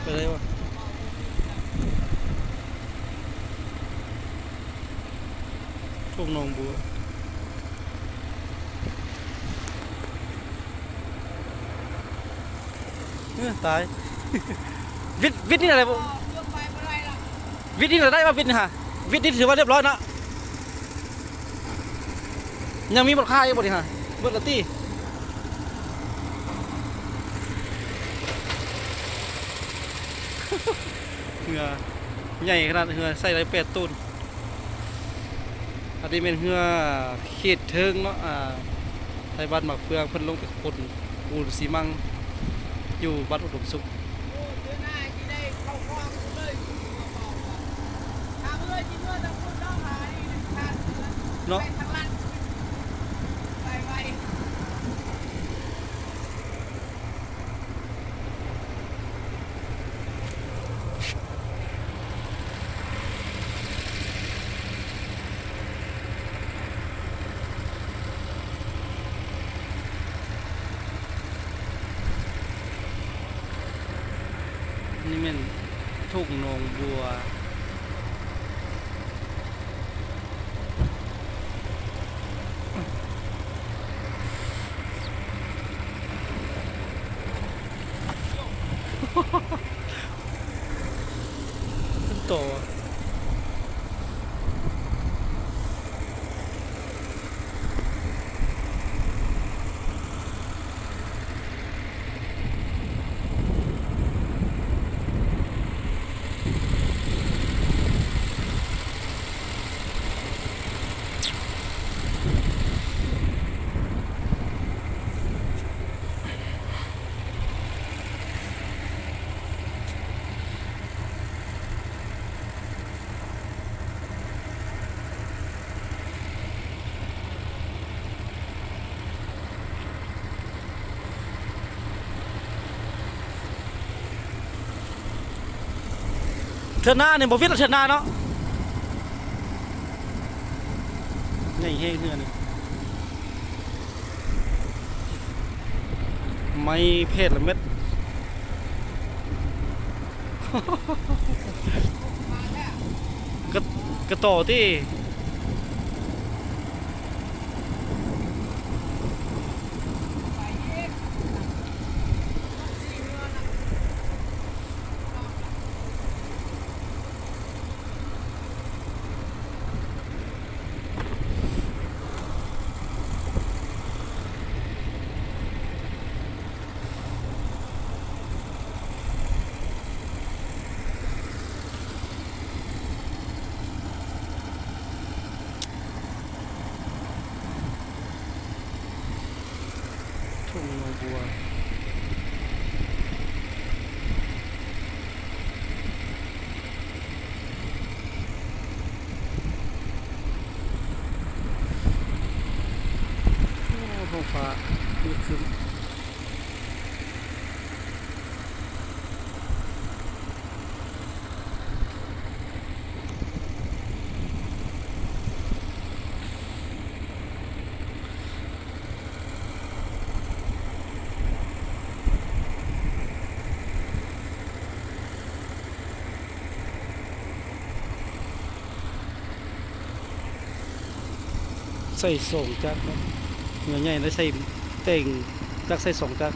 ไปเลยวะทุ่งหนองบัวตาย วิทย์นี่อะไรบ่วิทย์นี่ได้ป่ะวิทย์นี่ฮะวิทย์นี่ถือว่าเรียบร้อยนะยังมีหมดค่าอยู่บ่ดิฮะเบิดละตี้เหือใหญ่ขนาดเหือใส่ได้8 ตูนอันนี้เป็นเหือขีดเทิงเนาะไทยบ้านหมักเฟืองเพิ่นลงไปคนปูนซีมังอยู่บ้านอุดมสุขเนาะนี่เป็นทุ่งหนองบัวขึ้นโตเทือนหน้าเนี่ยบ่ฟิตเทือนหน้าเนาะใหญ่เฮ้เทือนนี่ไม่เพศละเม็ดกระต่อที่ทุ่งหนองบัวท้องฟ้ามืดครึ้มใส่2 จักรเนาะเงือใหญ่ได้ใส่เต่งจักใส่2 จักร